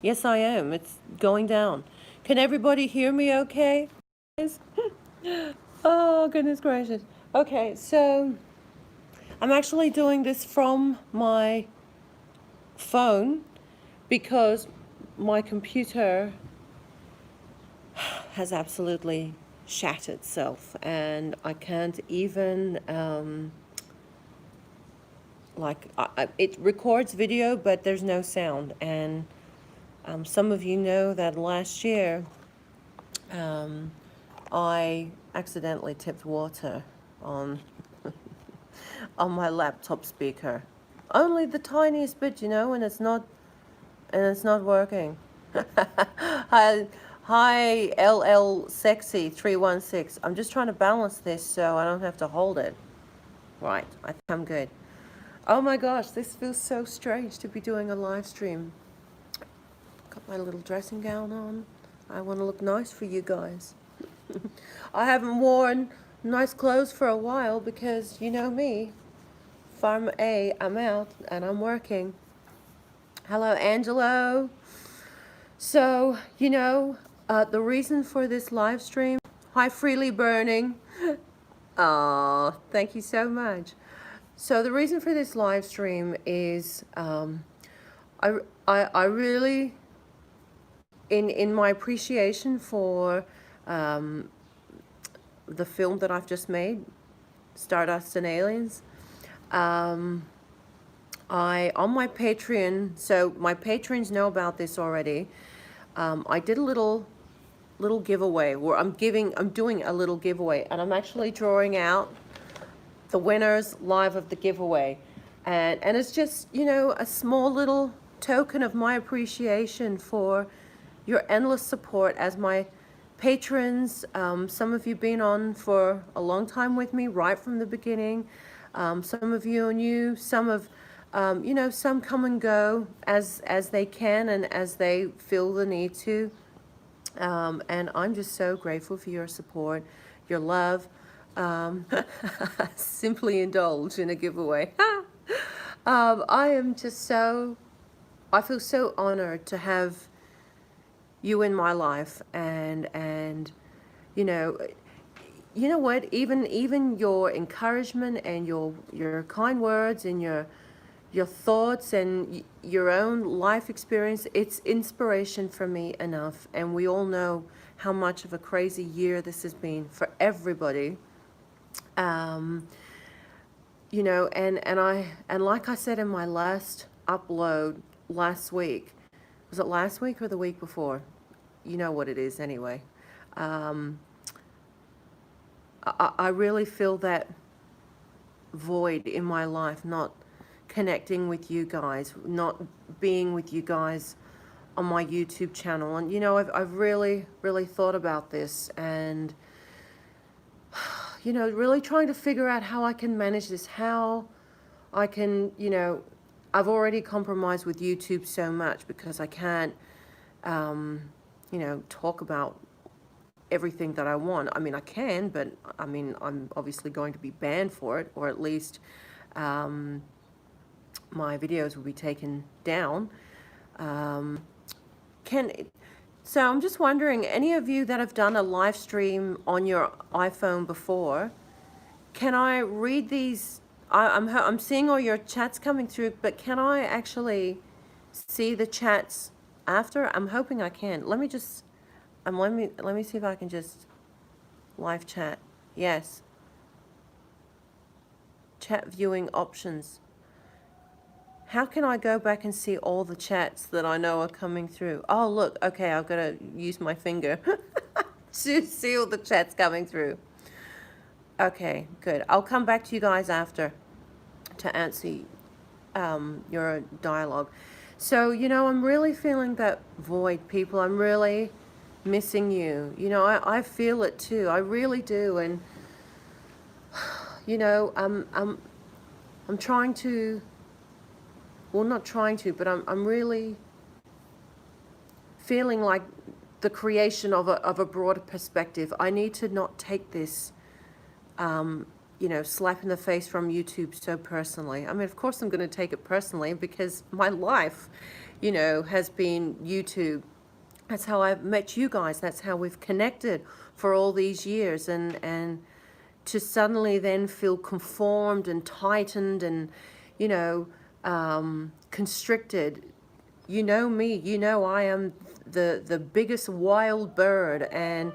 Yes, I am. It's going down. Can everybody hear me okay? Oh, goodness gracious. Okay, so I'm actually doing this from my phone because my computer has absolutely shat itself and I can't even it records video but there's no sound. And some of you know that last year I accidentally tipped water on on my laptop speaker, only the tiniest bit, and it's not working. Hi LL Sexy 316. I'm just trying to balance this so I don't have to hold it. Right, I think I'm good. Oh my gosh, this feels so strange to be doing a live stream. Got my little dressing gown on. I want to look nice for you guys. I haven't worn nice clothes for a while because you know me. Farm A, I'm out and I'm working. Hello, Angelo. So, the reason for this live stream, hi, Freely Burning. Oh, thank you so much. So the reason for this live stream is I really, in my appreciation for the film that I've just made, Stardust and Aliens, on my Patreon, so my patrons know about this already. I did a little giveaway where I'm doing a little giveaway, and I'm actually drawing out the winners live of the giveaway, and it's just a small little token of my appreciation for your endless support as my patrons. Some of you been on for a long time with me right from the beginning. Some of you are new. Some of some come and go as they can and as they feel the need to. And I'm just so grateful for your support, your love. Simply indulge in a giveaway. I feel so honored to have you in my life, and you know what, even your encouragement and your kind words and your thoughts and your own life experience, it's inspiration for me enough. And we all know how much of a crazy year this has been for everybody. And like I said in my last upload last week, was it last week or the week before? You know what it is anyway. I really feel that void in my life, not connecting with you guys, not being with you guys on my YouTube channel. And I've really thought about this, and really trying to figure out how I can manage this, how I can, I've already compromised with YouTube so much because I can't talk about everything that I want. I mean, I can, but I'm obviously going to be banned for it, or at least my videos will be taken down. So I'm just wondering, any of you that have done a live stream on your iPhone before, can I read these? I'm seeing all your chats coming through, but can I actually see the chats after? I'm hoping I can. Let me just, let me see if I can just live chat. Yes. Chat viewing options. How can I go back and see all the chats that I know are coming through? Oh, look, okay, I've got to use my finger to see all the chats coming through. Okay, good. I'll come back to you guys after to answer your dialogue. So, I'm really feeling that void, people. I'm really missing you. I feel it too. I really do. And, I'm trying to, well, not trying to, but I'm really feeling like the creation of a broader perspective. I need to not take this you know, slap in the face from YouTube so personally. I mean, of course I'm going to take it personally because my life, you know, has been YouTube. That's how I've met you guys. That's how we've connected for all these years. And to suddenly then feel conformed and tightened and, you know, constricted. You know me, you know I am the biggest wild bird, and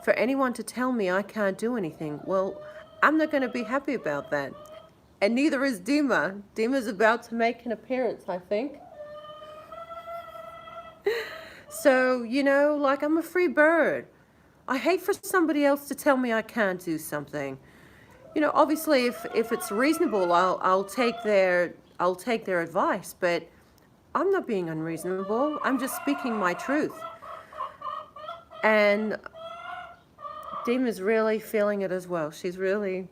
for anyone to tell me I can't do anything, well, I'm not going to be happy about that. And neither is Dima. Dima's about to make an appearance, I think. So, you know, like, I'm a free bird. I hate for somebody else to tell me I can't do something. You know, obviously if it's reasonable, I'll take their advice, but I'm not being unreasonable. I'm just speaking my truth. And Dima's really feeling it as well. She's really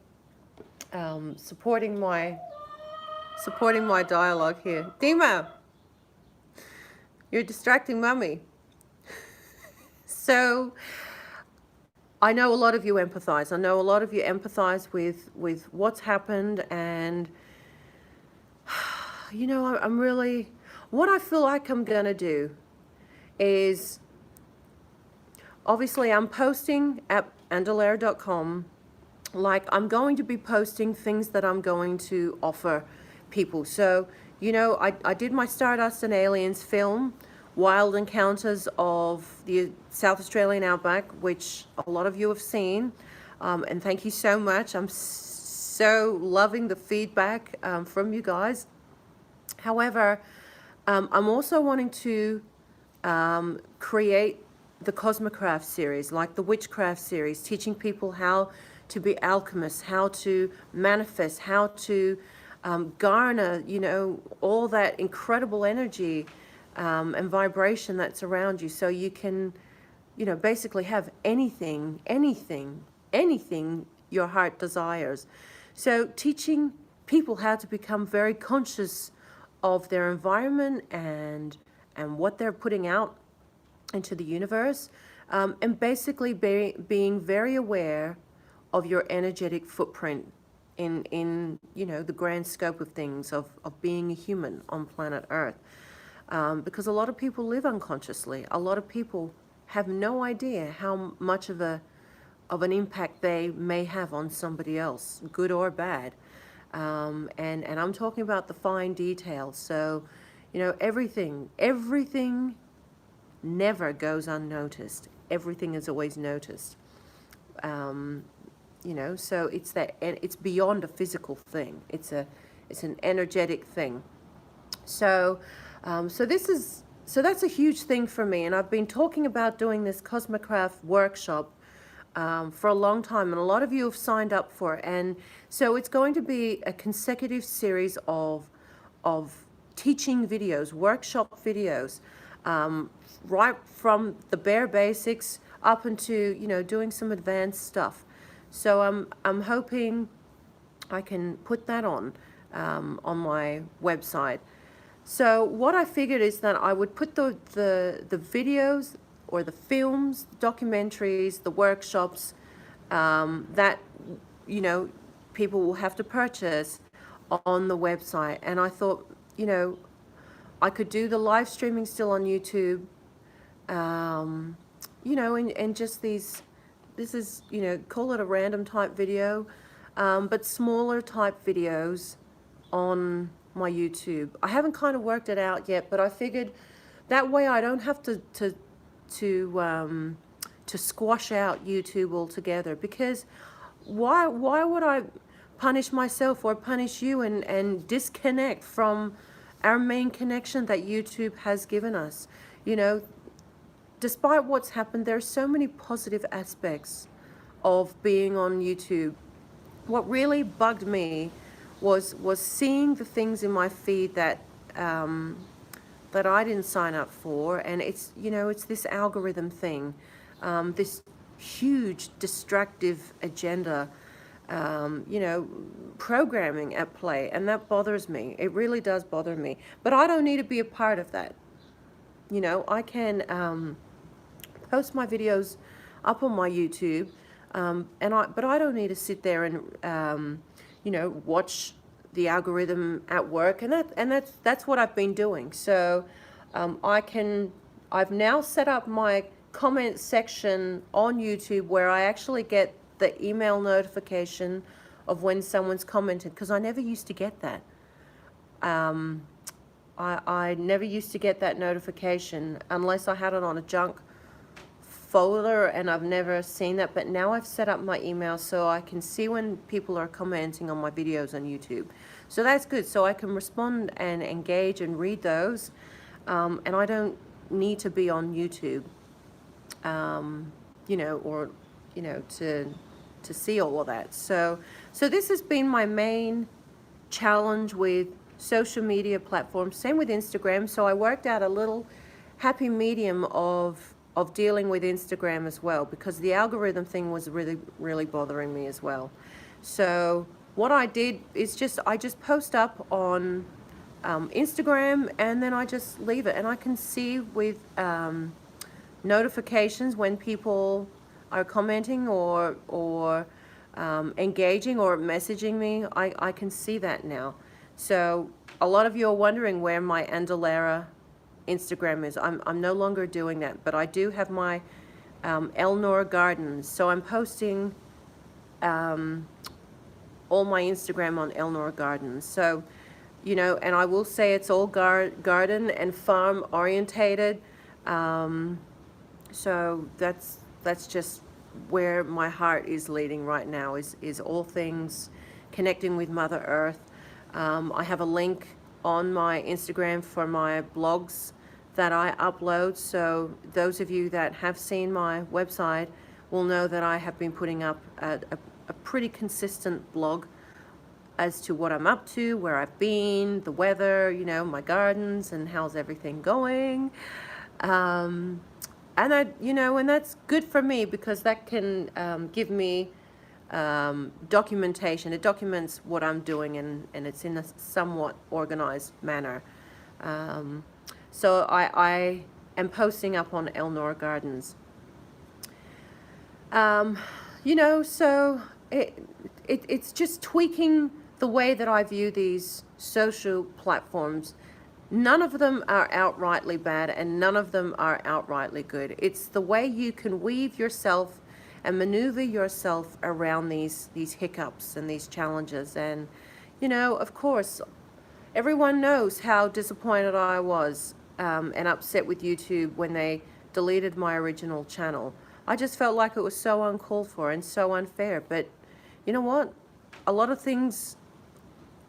supporting my dialogue here. Dima, you're distracting Mummy. So I know a lot of you empathize. I know a lot of you empathize with what's happened, and you know, I'm really, what I feel like I'm gonna do is, obviously I'm posting at Andulairah.com. Like, I'm going to be posting things that I'm going to offer people. So, you know, I did my Stardust and Aliens film, Wild Encounters of the South Australian Outback, which a lot of you have seen. And thank you so much. I'm so loving the feedback from you guys. However, I'm also wanting to create the Cosmocraft series, like the Witchcraft series, teaching people how to be alchemists, how to manifest, how to garner, you know, all that incredible energy and vibration that's around you, so you can, you know, basically have anything your heart desires. So teaching people how to become very conscious of their environment and what they're putting out into the universe, and basically being very aware of your energetic footprint in you know, the grand scope of things, of being a human on planet Earth. Because a lot of people live unconsciously. A lot of people have no idea how much of an impact they may have on somebody else, good or bad. And I'm talking about the fine details. So, you know, everything never goes unnoticed. Everything is always noticed. You know, so it's that, and it's beyond a physical thing. It's an energetic thing. So, so that's a huge thing for me, and I've been talking about doing this Cosmocraft workshop for a long time, and a lot of you have signed up for it. And so it's going to be a consecutive series of teaching videos, workshop videos, right from the bare basics up into, you know, doing some advanced stuff. So I'm hoping I can put that on my website. So what I figured is that I would put the videos or the films, documentaries, the workshops that, you know, people will have to purchase on the website. And I thought, you know, I could do the live streaming still on YouTube, you know, and just this is, you know, call it a random type video, but smaller type videos on my YouTube. I haven't kind of worked it out yet, but I figured that way I don't have to squash out YouTube altogether, because why would I punish myself or punish you and disconnect from our main connection that YouTube has given us? You know, despite what's happened, there's so many positive aspects of being on YouTube. What really bugged me was seeing the things in my feed that that I didn't sign up for, and it's, you know, it's this algorithm thing, this huge destructive agenda, you know, programming at play, and that bothers me. It really does bother me. But I don't need to be a part of that. You know, I can post my videos up on my YouTube, But I don't need to sit there and watch the algorithm at work, and that's what I've been doing. So I've now set up my comment section on YouTube where I actually get the email notification of when someone's commented, because I never used to get that. I never used to get that notification unless I had it on a junk folder, and I've never seen that. But now I've set up my email so I can see when people are commenting on my videos on YouTube. So that's good. So I can respond and engage and read those, and I don't need to be on YouTube, to see all of that. So this has been my main challenge with social media platforms. Same with Instagram. So I worked out a little happy medium of dealing with Instagram as well, because the algorithm thing was really bothering me as well. So what I did is I just post up on Instagram, and then I just leave it, and I can see with notifications when people are commenting or engaging or messaging me. I can see that now. So a lot of you are wondering where my Andulairah Instagram is. I'm no longer doing that, but I do have my Elnor Gardens. So I'm posting all my Instagram on Elnor Gardens. So, and I will say it's all garden and farm orientated. So that's just where my heart is leading right now, is all things connecting with Mother Earth. I have a link on my Instagram for my blogs that I upload. So those of you that have seen my website will know that I have been putting up a pretty consistent blog as to what I'm up to, where I've been, the weather, my gardens, and how's everything going. And that's good for me, because that can give me documentation. It documents what I'm doing, and it's in a somewhat organized manner. So I am posting up on Elnor Gardens. So it's just tweaking the way that I view these social platforms. None of them are outrightly bad, and none of them are outrightly good. It's the way you can weave yourself and maneuver yourself around these hiccups and these challenges. And, of course, everyone knows how disappointed I was and upset with YouTube when they deleted my original channel. I just felt like it was so uncalled for and so unfair. But you know what? A lot of things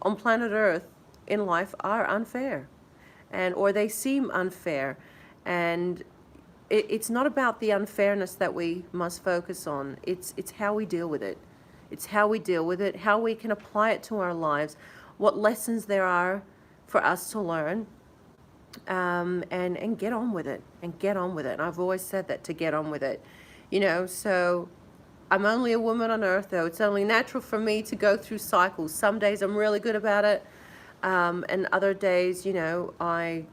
on planet Earth in life are unfair, or they seem unfair. And it's not about the unfairness that we must focus on. It's how we deal with it. It's how we deal with it, how we can apply it to our lives, what lessons there are for us to learn, and get on with it, And I've always said that, to get on with it. So I'm only a woman on earth, though. It's only natural for me to go through cycles. Some days I'm really good about it, and other days, not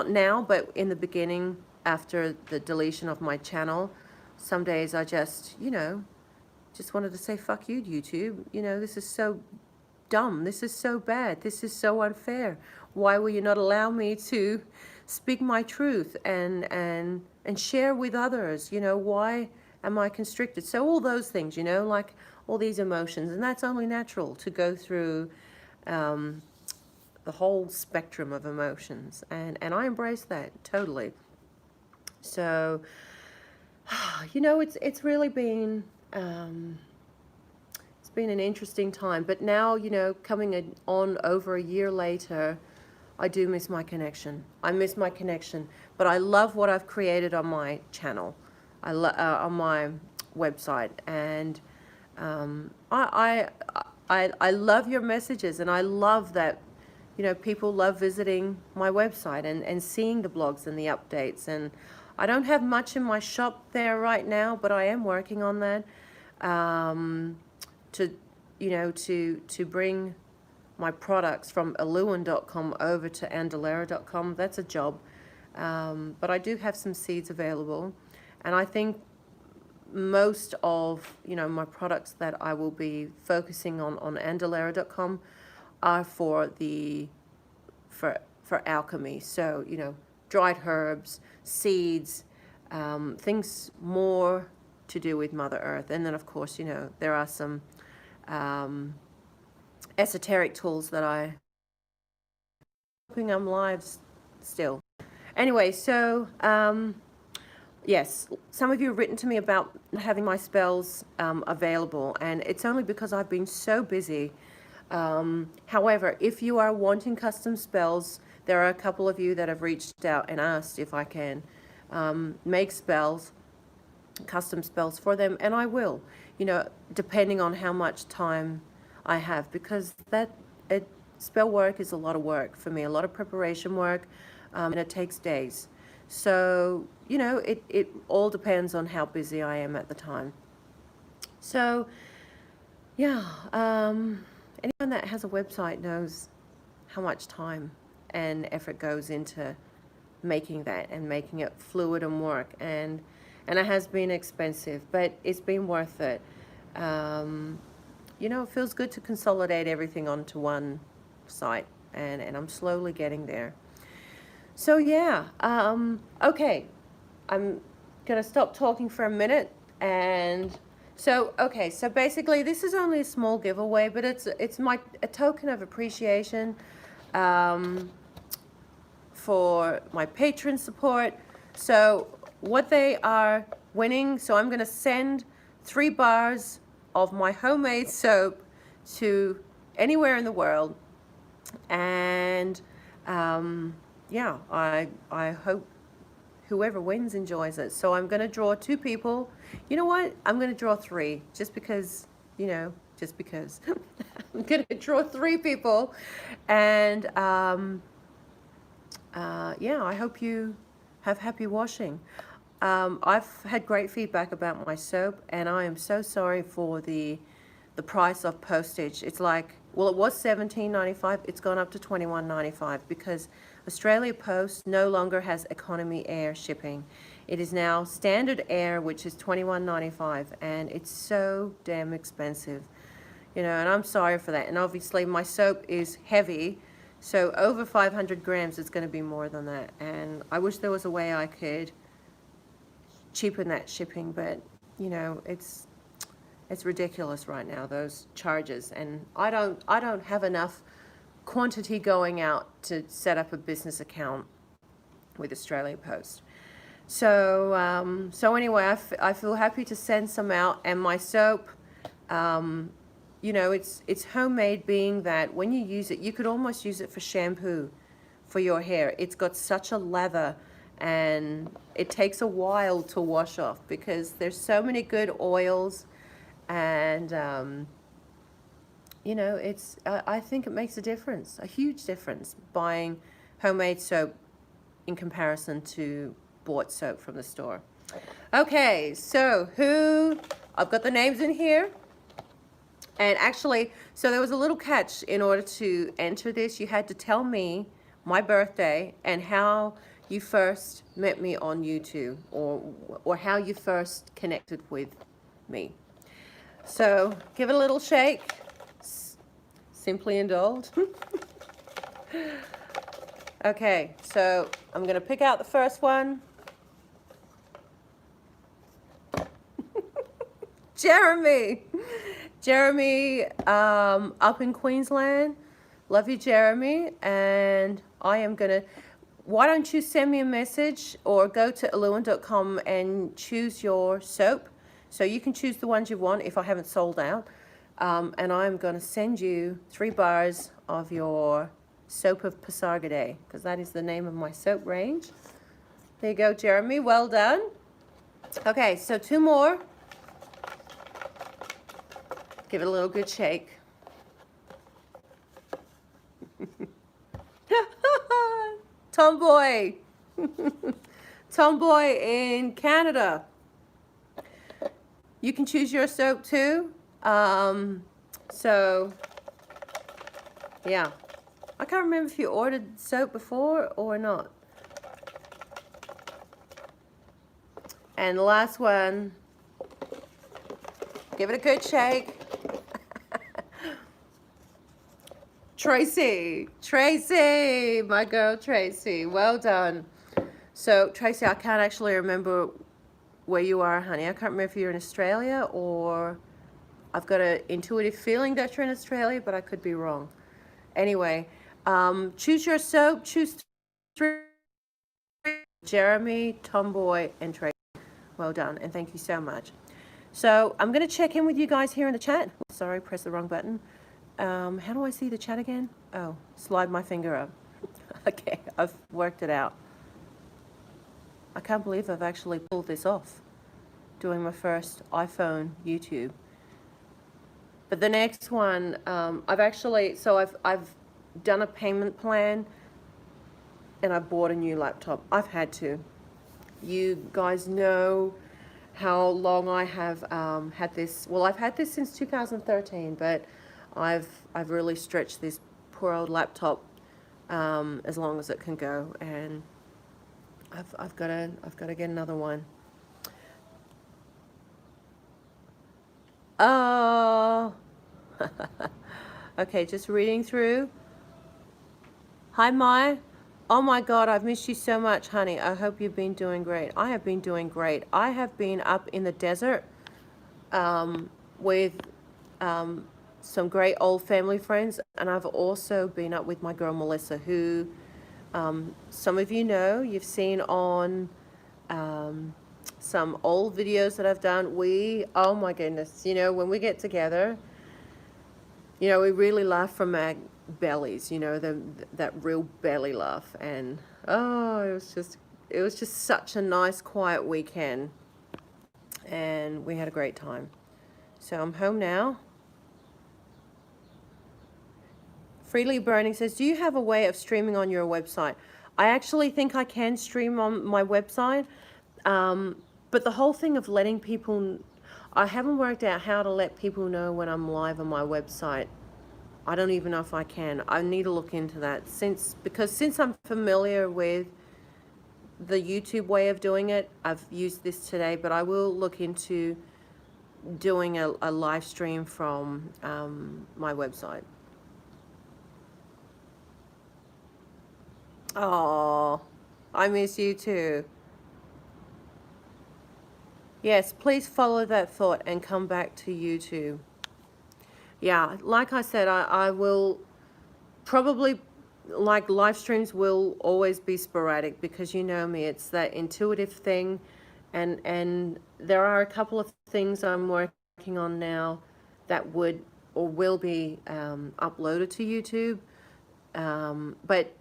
now, but in the beginning, after the deletion of my channel, some days I just wanted to say, fuck you, YouTube. This is so dumb. This is so bad. This is so unfair. Why will you not allow me to speak my truth and share with others? Why am I constricted? So all those things, like all these emotions, and that's only natural to go through the whole spectrum of emotions, and I embrace that totally. So, it's really been it's been an interesting time. But now, coming on over a year later, I do miss my connection. I miss my connection, but I love what I've created on my channel, on my website, and I love your messages, and I love that people love visiting my website and seeing the blogs and the updates. And I don't have much in my shop there right now, but I am working on that, to bring my products from Aluan.com over to Andulairah.com. That's a job, but I do have some seeds available, and I think most of, you know, my products that I will be focusing on Andulairah.com are for for alchemy. So, you know, dried herbs, seeds, things more to do with Mother Earth. And then, of course, you know, there are some esoteric tools that hoping I'm live still. Anyway, so yes, some of you have written to me about having my spells available, and it's only because I've been so busy. However, if you are wanting custom spells, there are a couple of you that have reached out and asked if I can make spells, custom spells for them, and I will, you know, depending on how much time I have, because spell work is a lot of work for me, a lot of preparation work, and it takes days. So, you know, it all depends on how busy I am at the time. So, yeah, anyone that has a website knows how much time and effort goes into making that and making it fluid and work. And it has been expensive, but it's been worth it. You know, it feels good to consolidate everything onto one site, and I'm slowly getting there. So yeah, okay, I'm gonna stop talking for a minute. And so, okay, so basically this is only a small giveaway, but it's a token of appreciation for my patron support. So what they are winning, so I'm gonna send 3 bars of my homemade soap to anywhere in the world. And yeah, I hope whoever wins enjoys it. So I'm going to draw 2 people. You know what? I'm going to draw 3 just because, you know, just because. I'm going to draw 3 people. And yeah, I hope you have happy washing. I've had great feedback about my soap, and I am so sorry for the price of postage. It's like, well, it was $17.95. It's gone up to $21.95 because Australia Post no longer has economy air shipping. It is now standard air, which is $21.95, and it's so damn expensive, you know, and I'm sorry for that. And obviously my soap is heavy, so over 500 grams, it's going to be more than that. And I wish there was a way I could cheapen that shipping, but, you know, it's ridiculous right now, those charges, and I don't have enough quantity going out to set up a business account with Australia Post. So so anyway, I feel happy to send some out. And my soap, you know, it's homemade, being that when you use it, you could almost use it for shampoo for your hair. It's got such a lather, and it takes a while to wash off because there's so many good oils. And you know, I think it makes a difference, a huge difference, buying homemade soap in comparison to bought soap from the store. Okay, so I've got the names in here. And actually, so there was a little catch. In order to enter this, you had to tell me my birthday and how you first met me on YouTube, or how you first connected with me. So give it a little shake. Simply indulge. Okay, so I'm going to pick out the first one. Jeremy. Jeremy, up in Queensland. Love you, Jeremy. And I am going to, why don't you send me a message or go to Alluin.com and choose your soap. So you can choose the ones you want if I haven't sold out. And I'm going to send you 3 bars of your soap of Pasargadae, because that is the name of my soap range. There you go, Jeremy. Well done. Okay, so 2 more. Give it a little good shake. Tomboy. Tomboy in Canada. You can choose your soap too. So, yeah. I can't remember if you ordered soap before or not. And the last one, Give it a good shake. Tracy, my girl Tracy, well done. So Tracy, I can't actually remember where you are, honey. I can't remember if you're in Australia, or I've got an intuitive feeling that you're in Australia, but I could be wrong. Anyway, choose your soap, choose 3. Jeremy, Tomboy, and Tracy. Well done, and thank you so much. So I'm going to check in with you guys here in the chat. Sorry, press the wrong button. How do I see the chat again? Oh, slide my finger up. Okay, I've worked it out. I can't believe I've actually pulled this off, doing my first iPhone YouTube. But the next one, I've done a payment plan, and I bought a new laptop. I've had to. You guys know how long I have had this. Well, I've had this since 2013, but I've really stretched this poor old laptop as long as it can go, and I've got to get another one. Oh, okay, just reading through. Hi, Mai. Oh my God, I've missed you so much, honey. I hope you've been doing great. I have been doing great. I have been up in the desert with some great old family friends, and I've also been up with my girl Melissa, who some of you know, you've seen on some old videos that I've done. Oh my goodness, you know, when we get together, you know, we really laugh from our bellies, you know, that real belly laugh. And oh, it was just such a nice, quiet weekend, and we had a great time. So I'm home now. Freely Burning says, do you have a way of streaming on your website? I actually think I can stream on my website, but the whole thing of letting people, I haven't worked out how to let people know when I'm live on my website. I don't even know if I can. I need to look into that, because since I'm familiar with the YouTube way of doing it, I've used this today, but I will look into doing a live stream from my website. Oh, I miss you too. Yes, please follow that thought and come back to YouTube. Yeah, like I said, I will probably, like, live streams will always be sporadic, because you know me, it's that intuitive thing, and there are a couple of things I'm working on now that would or will be uploaded to YouTube, but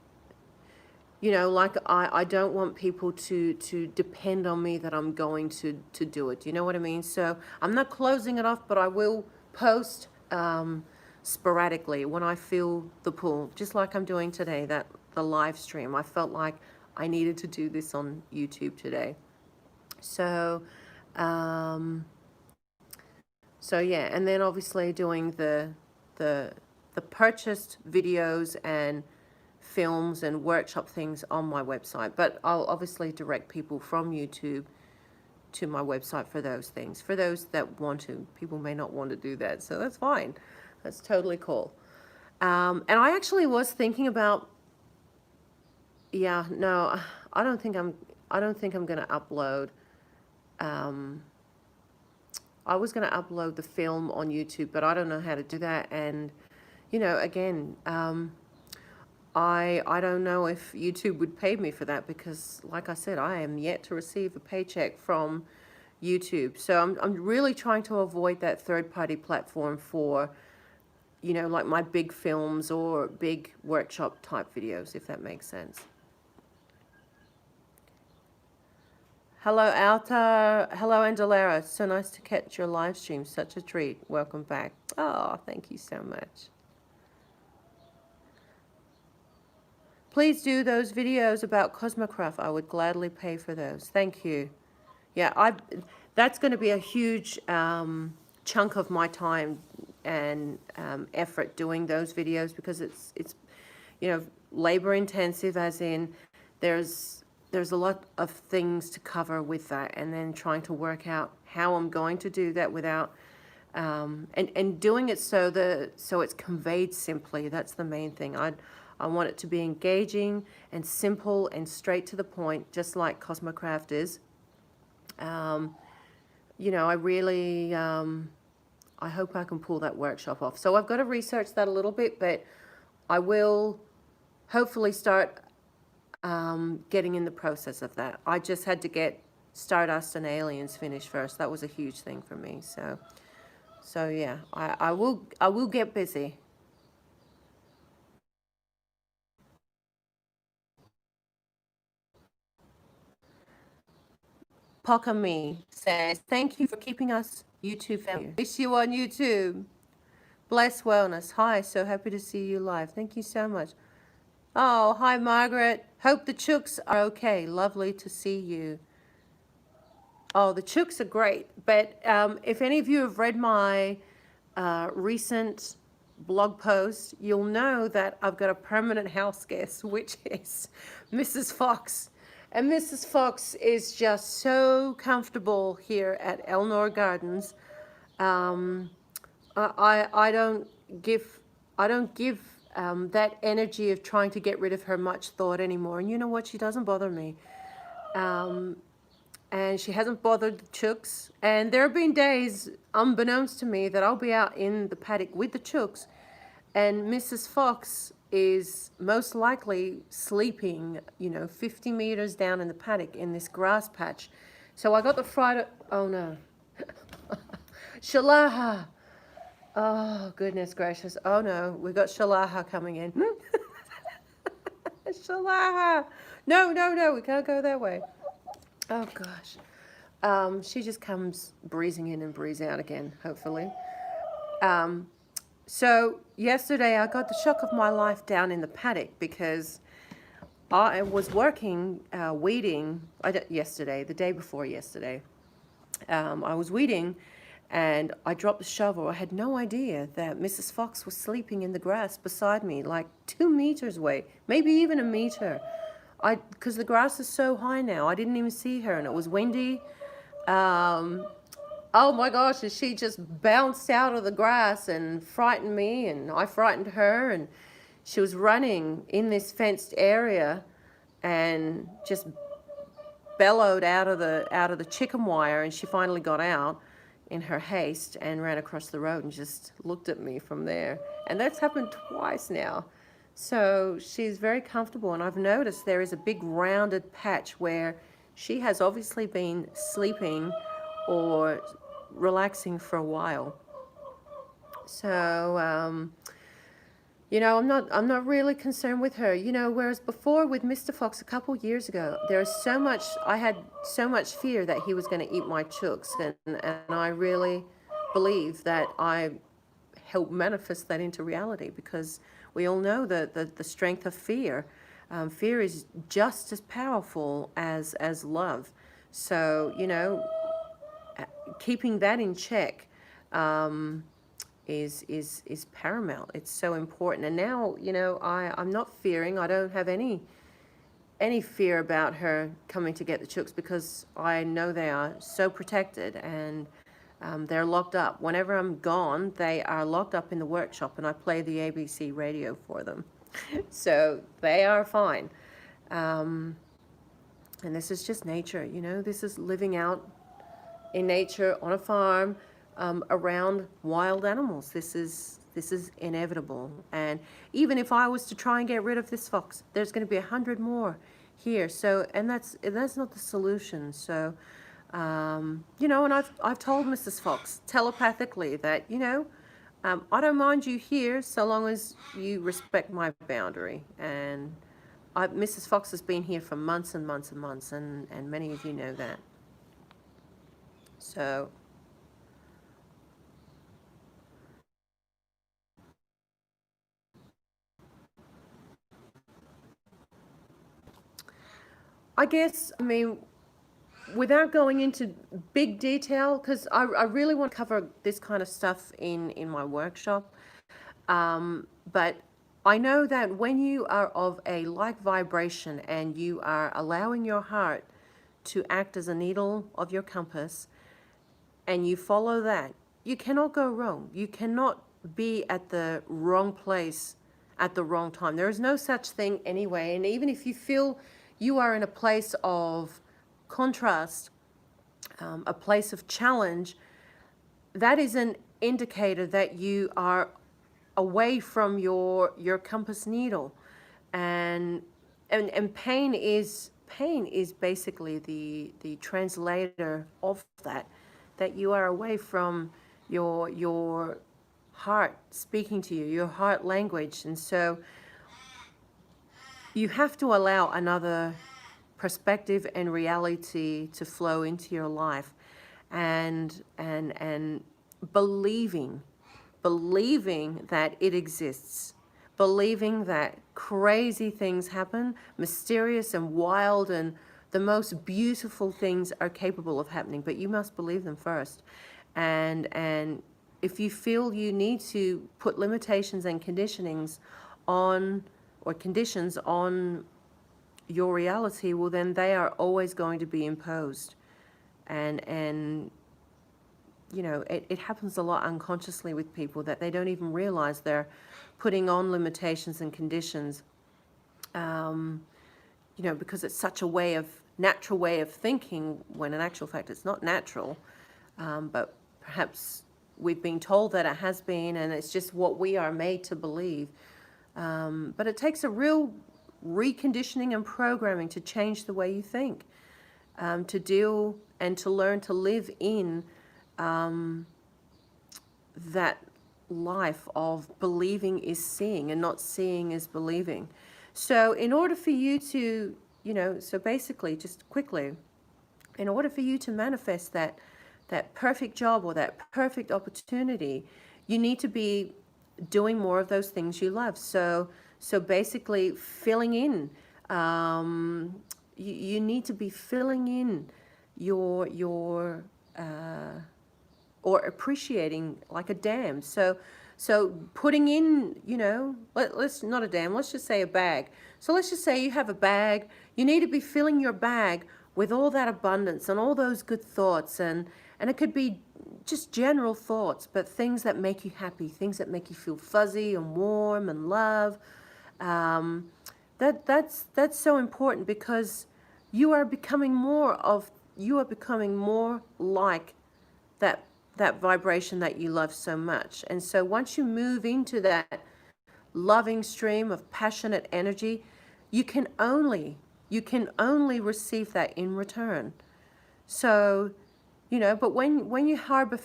you know, like, I don't want people to depend on me that I'm going to do it. You know what I mean? So I'm not closing it off, but I will post sporadically when I feel the pull, just like I'm doing today, the live stream. I felt like I needed to do this on YouTube today. So, so yeah, and then obviously doing the purchased videos and films and workshop things on my website, but I'll obviously direct people from YouTube to my website for those things. For those that want to, people may not want to do that, so that's fine. That's totally cool. And I actually was thinking about, yeah, no, I don't think I'm gonna upload. I was gonna upload the film on YouTube, but I don't know how to do that, and you know, again, I don't know if YouTube would pay me for that, because like I said, I am yet to receive a paycheck from YouTube. So I'm really trying to avoid that third-party platform for, you know, like my big films or big workshop type videos, if that makes sense. Hello, Alta. Hello, Andulairah. So nice to catch your live stream. Such a treat. Welcome back. Oh, thank you so much. Please do those videos about Cosmocraft. I would gladly pay for those. Thank you. Yeah, that's going to be a huge chunk of my time and effort doing those videos, because it's you know, labor intensive, as in there's a lot of things to cover with that, and then trying to work out how I'm going to do that without And doing it so it's conveyed simply. That's the main thing. I want it to be engaging and simple and straight to the point, just like Cosmocraft is. Um, I really, I hope I can pull that workshop off. So I've got to research that a little bit, but I will hopefully start getting in the process of that. I just had to get Stardust and Aliens finished first. That was a huge thing for me. So yeah, I will get busy. Poca Me says, thank you for keeping us YouTube family. Miss you on YouTube. Bless Wellness. Hi, so happy to see you live. Thank you so much. Oh, hi, Margaret. Hope the chooks are okay. Lovely to see you. Oh, the chooks are great. But if any of you have read my recent blog post, you'll know that I've got a permanent house guest, which is Mrs. Fox. And Mrs. Fox is just so comfortable here at Elnor Gardens. Um, I don't give that energy of trying to get rid of her much thought anymore. And you know what? She doesn't bother me. Um, and she hasn't bothered the chooks. And there have been days, unbeknownst to me, that I'll be out in the paddock with the chooks, and Mrs. Fox is most likely sleeping, 50 meters down in the paddock in this grass patch. So I got the Friday. Oh no, Shalaha. Oh goodness gracious. Oh no, we got Shalaha coming in. Shalaha. No, no, no, we can't go that way. Oh gosh. She just comes breezing in and breezing out again, hopefully. So yesterday I got the shock of my life down in the paddock because I was working weeding yesterday, the day before yesterday. I was weeding and I dropped the shovel. I had no idea that Mrs. Fox was sleeping in the grass beside me, like 2 meters away, maybe even a meter. Because the grass is so high now, I didn't even see her, and it was windy. Oh my gosh, and she just bounced out of the grass and frightened me, and I frightened her, and she was running in this fenced area and just bellowed out of the chicken wire, and she finally got out in her haste and ran across the road and just looked at me from there. And that's happened twice now. So she's very comfortable, and I've noticed there is a big rounded patch where she has obviously been sleeping or relaxing for a while. So I'm not really concerned with her. Whereas before with Mr. Fox a couple years ago, I had so much fear that he was going to eat my chooks, and I really believe that I helped manifest that into reality, because we all know the strength of fear. Fear is just as powerful as love. So, keeping that in check is paramount. It's so important. And now, I'm not fearing. I don't have any fear about her coming to get the chooks, because I know they are so protected, and they're locked up. Whenever I'm gone, they are locked up in the workshop, and I play the ABC radio for them. So they are fine. And this is just nature, this is living out in nature on a farm, around wild animals. This is inevitable. And even if I was to try and get rid of this fox, there's going to be 100 more here. So, and that's not the solution. So, and I've told Mrs. Fox telepathically that, I don't mind you here so long as you respect my boundary. And Mrs. Fox has been here for months and months and months, and many of you know that. So I guess, without going into big detail, because I really want to cover this kind of stuff in my workshop, but I know that when you are of a like vibration and you are allowing your heart to act as a needle of your compass, and you follow that, you cannot go wrong. You cannot be at the wrong place at the wrong time. There is no such thing anyway. And even if you feel you are in a place of contrast, a place of challenge, that is an indicator that you are away from your compass needle. And pain is basically the translator of that you are away from your heart speaking to you, your heart language. And so you have to allow another perspective and reality to flow into your life, and believing that it exists, believing that crazy things happen, mysterious and wild, and the most beautiful things are capable of happening, but you must believe them first. And if you feel you need to put limitations and conditionings on, or conditions on your reality, well, then they are always going to be imposed. And you know, it happens a lot unconsciously with people, that they don't even realize they're putting on limitations and conditions, you know, because it's such a natural way of thinking, when in actual fact it's not natural. But perhaps we've been told that it has been, and it's just what we are made to believe. But it takes a real reconditioning and programming to change the way you think, to deal and to learn to live in that life of believing is seeing and not seeing is believing. So in order for you to, you know, so basically, just quickly, in order for you to manifest that perfect job or that perfect opportunity, you need to be doing more of those things you love. So basically filling in, you need to be filling in your or appreciating, like a dam. So putting in, you know, let's not a dam, let's just say a bag. So let's just say you have a bag. You need to be filling your bag with all that abundance and all those good thoughts, and it could be just general thoughts, but things that make you happy, things that make you feel fuzzy and warm and love. That's so important, because you are becoming more like that vibration that you love so much. And so once you move into that loving stream of passionate energy, you can only receive that in return. So, you know, but when you harbor,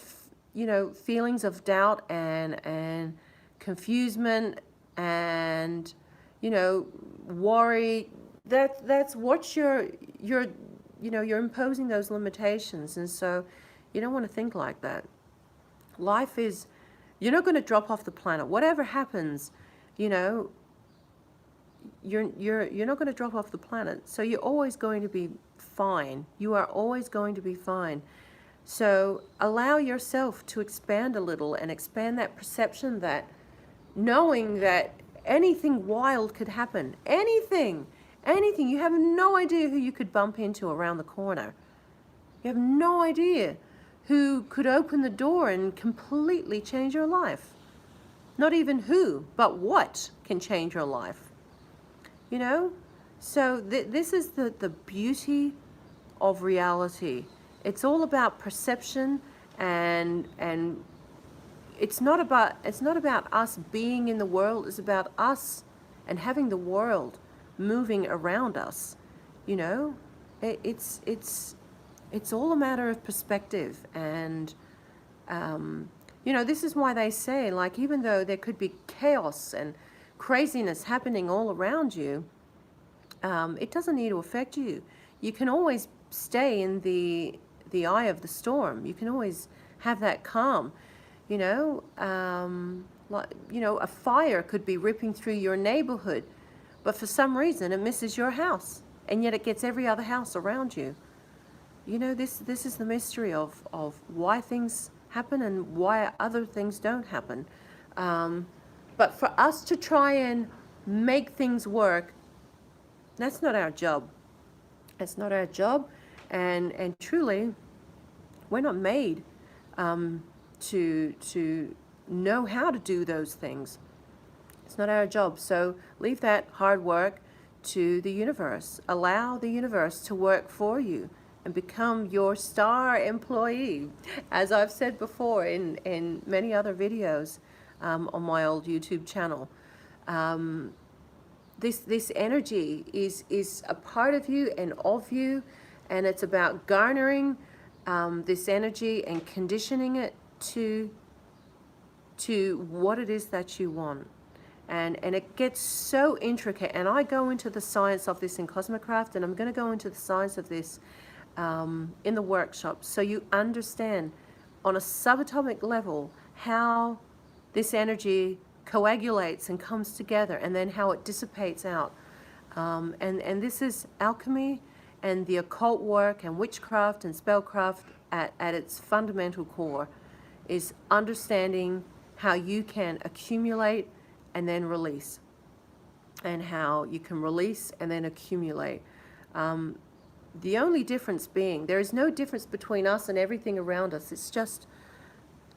you know, feelings of doubt and confusement and, you know, worry, that's what you're imposing those limitations. And so you don't want to think like that. Life is, you're not going to drop off the planet. Whatever happens, you know, you're not going to drop off the planet. So you're always going to be fine. You are always going to be fine. So allow yourself to expand a little, and expand that perception, that knowing that anything wild could happen. Anything. You have no idea who you could bump into around the corner. You have no idea who could open the door and completely change your life. Not even who, but what can change your life. You know? So this is the beauty of reality. It's all about perception, and it's not about us being in the world. It's about us and having the world moving around us. You know? It's all a matter of perspective. And you know, this is why they say, like, even though there could be chaos and craziness happening all around you, it doesn't need to affect you. You can always stay in the eye of the storm. You can always have that calm. You know, like, you know, a fire could be ripping through your neighborhood, but for some reason it misses your house, and yet it gets every other house around you. You know, this is the mystery of why things happen and why other things don't happen. But for us to try and make things work, that's not our job. It's not our job. And truly, we're not made to know how to do those things. It's not our job. So leave that hard work to the universe. Allow the universe to work for you and become your star employee. As I've said before in many other videos on my old YouTube channel, this energy is a part of you and of you, and it's about garnering this energy and conditioning it to what it is that you want. And it gets so intricate, and I go into the science of this in Cosmocraft, and I'm going to go into the science of this in the workshop, so you understand on a subatomic level how this energy coagulates and comes together, and then how it dissipates out. And this is alchemy and the occult work and witchcraft and spellcraft at its fundamental core, is understanding how you can accumulate and then release, and how you can release and then accumulate. The only difference being, there is no difference between us and everything around us. It's just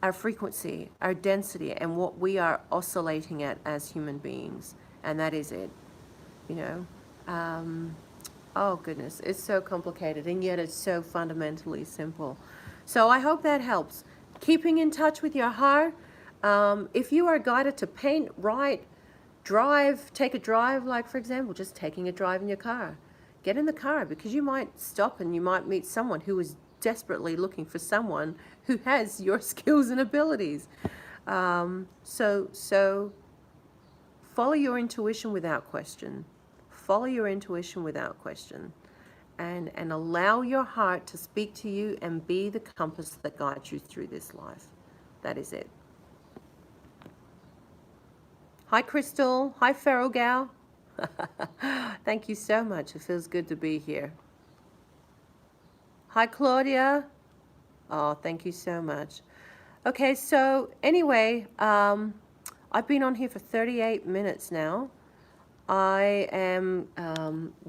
our frequency, our density, and what we are oscillating at as human beings. And that is it, you know. Oh goodness, it's so complicated, and yet it's so fundamentally simple. So I hope that helps. Keeping in touch with your heart. If you are guided to paint, write, drive, take a drive, like for example, just taking a drive in your car. Get in the car, because you might stop and you might meet someone who is desperately looking for someone who has your skills and abilities. So follow your intuition without question. Follow your intuition without question. And allow your heart to speak to you and be the compass that guides you through this life. That is it. Hi, Crystal. Hi, Feral Gal. Thank you so much. It feels good to be here. Hi, Claudia. Oh, thank you so much. Okay, so anyway, I've been on here for 38 minutes now. I am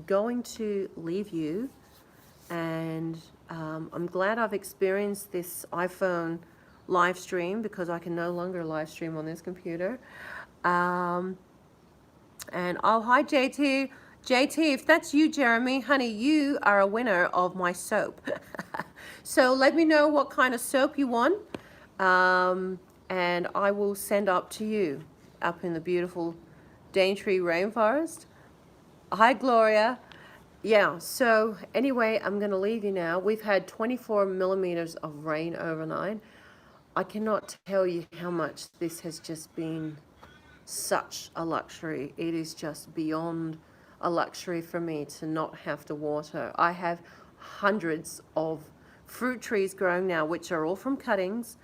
going to leave you, and I'm glad I've experienced this iPhone live stream, because I can no longer live stream on this computer. And oh, hi JT. JT, if that's you, Jeremy, honey, you are a winner of my soap. So let me know what kind of soap you want, and I will send up to you up in the beautiful Daintree rainforest. Hi, Gloria. Yeah, so anyway, I'm going to leave you now. We've had 24 millimeters of rain overnight. I cannot tell you how much this has just been such a luxury. It is just beyond a luxury for me to not have to water. I have hundreds of fruit trees growing now, which are all from cuttings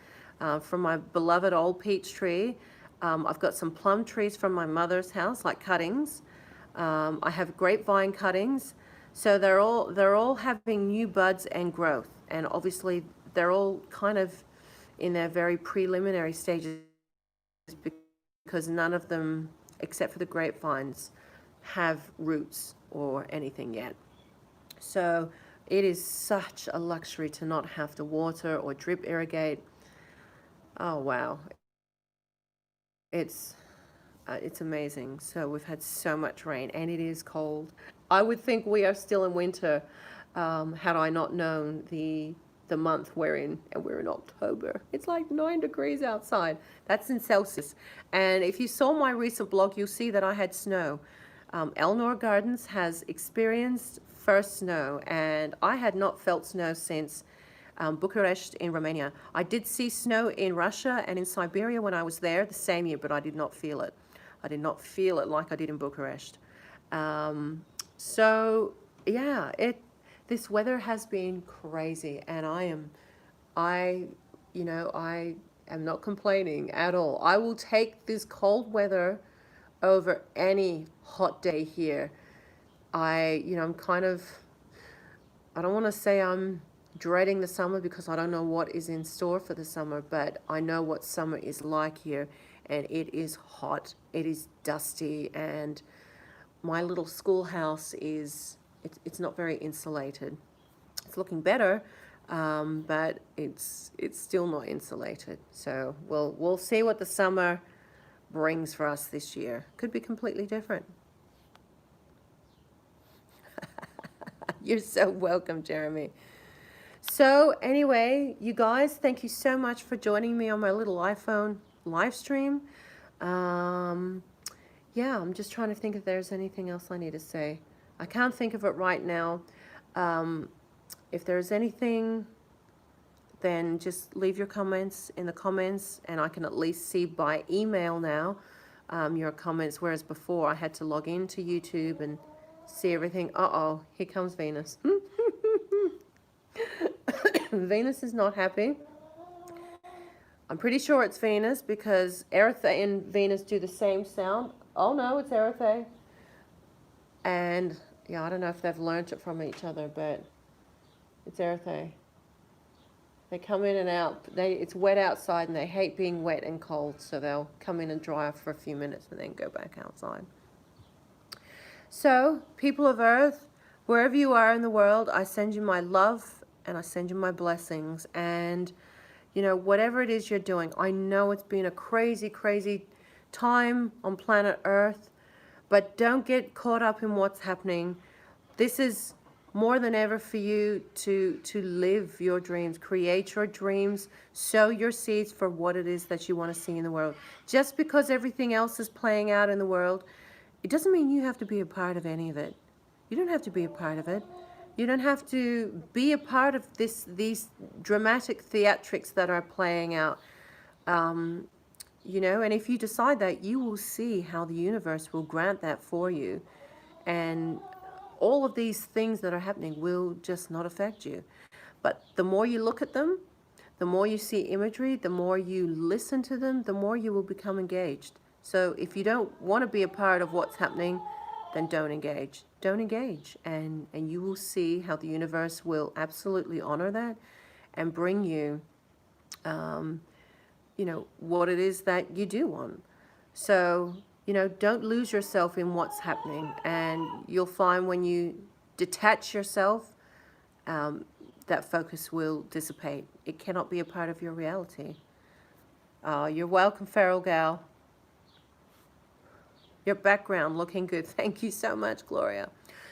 from my beloved old peach tree. I've got some plum trees from my mother's house, like cuttings. I have grapevine cuttings. So they're all having new buds and growth, and obviously they're all kind of in their very preliminary stages, because none of them, except for the grapevines, have roots or anything yet. So it is such a luxury to not have to water or drip irrigate. Oh wow, it's amazing. So we've had so much rain, and it is cold. I would think we are still in winter had I not known the month we're in, and we're in October. It's like 9 degrees outside. That's in Celsius. And if you saw my recent blog, you'll see that I had snow. Elnor Gardens has experienced first snow, and I had not felt snow since Bucharest in Romania. I did see snow in Russia and in Siberia when I was there the same year, but I did not feel it. I did not feel it like I did in Bucharest. So yeah, this weather has been crazy, and I am not complaining at all. I will take this cold weather over any hot day here. I'm kind of, I don't want to say I'm dreading the summer, because I don't know what is in store for the summer, but I know what summer is like here, and it is hot, it is dusty, and my little schoolhouse it's not very insulated. It's looking better, but it's still not insulated. So we'll see what the summer brings for us this year. Could be completely different. You're so welcome, Jeremy. So anyway, you guys, thank you so much for joining me on my little iPhone live stream. Yeah, I'm just trying to think if there's anything else I need to say. I can't think of it right now. If there's anything, then just leave your comments in the comments, and I can at least see by email now your comments, whereas before I had to log into YouTube and see everything. Uh-oh, here comes Venus. Venus is not happy. I'm pretty sure it's Venus because Eartha and Venus do the same sound. Oh no, it's Eartha. And yeah, I don't know if they've learnt it from each other, but it's Eartha. They come in and out. It's wet outside and they hate being wet and cold, so they'll come in and dry off for a few minutes and then go back outside. So, people of Earth, wherever you are in the world, I send you my love and I send you my blessings. And, you know, whatever it is you're doing, I know it's been a crazy, crazy time on planet Earth, but don't get caught up in what's happening. This is more than ever for you to live your dreams, create your dreams, sow your seeds for what it is that you want to see in the world. Just because everything else is playing out in the world, it doesn't mean you have to be a part of any of it. You don't have to be a part of it. You don't have to be a part of these dramatic theatrics that are playing out. You know, and if you decide that, you will see how the universe will grant that for you. And all of these things that are happening will just not affect you. But the more you look at them, the more you see imagery, the more you listen to them, the more you will become engaged. So if you don't want to be a part of what's happening, then don't engage. Don't engage. And you will see how the universe will absolutely honor that and bring you, you know, what it is that you do want. So, you know, don't lose yourself in what's happening. And you'll find when you detach yourself, that focus will dissipate. It cannot be a part of your reality. You're welcome, Feral Gal. Your background looking good. Thank you so much, Gloria.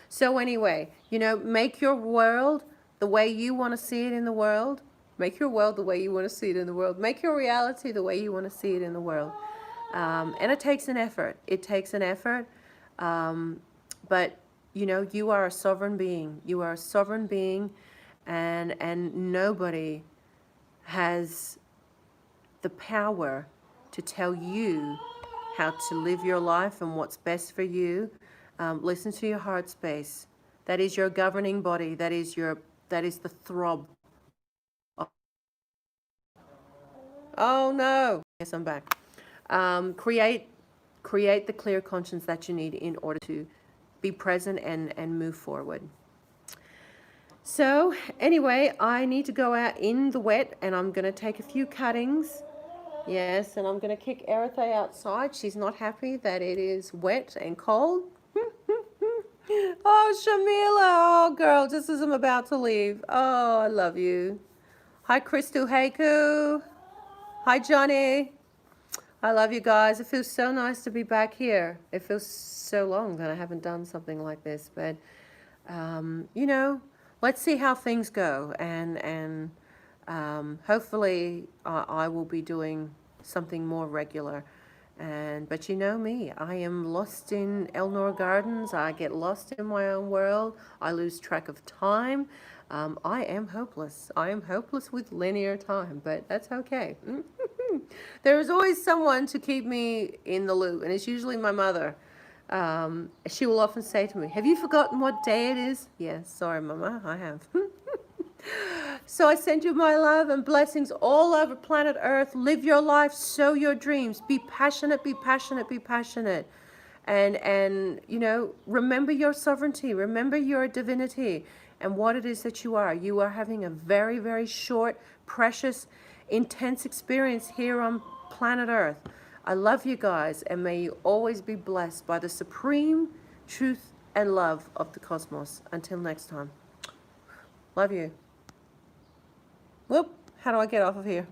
So anyway, you know, make your world the way you want to see it in the world. Make your world the way you want to see it in the world. Make your reality the way you want to see it in the world. And it takes an effort. It takes an effort. But, you know, you are a sovereign being. You are a sovereign being, and nobody has the power to tell you how to live your life and what's best for you. Listen to your heart space. That is your governing body. That is the throb. Oh no. Yes, I'm back. Create the clear conscience that you need in order to be present and move forward. So anyway, I need to go out in the wet and I'm going to take a few cuttings. Yes, and I'm going to kick Eritha outside. She's not happy that it is wet and cold. Oh, Shamila. Oh, girl, just as I'm about to leave. Oh, I love you. Hi, Crystal Haiku. Hi, Johnny. I love you guys. It feels so nice to be back here. It feels so long that I haven't done something like this. But, you know, let's see how things go. And hopefully I will be doing something more regular. But you know me, I am lost in Elnor Gardens. I get lost in my own world. I lose track of time. I am hopeless. I am hopeless with linear time, but that's okay. There is always someone to keep me in the loop, and it's usually my mother. She will often say to me, "Have you forgotten what day it is?" Yes, sorry, Mama, I have. So I send you my love and blessings all over planet Earth. Live your life, sow your dreams, be passionate, be passionate, be passionate. And you know, remember your sovereignty, remember your divinity and what it is that you are. You are having a very, very short, precious, intense experience here on planet Earth. I love you guys, and may you always be blessed by the supreme truth and love of the cosmos. Until next time. Love you. Whoop, how do I get off of here?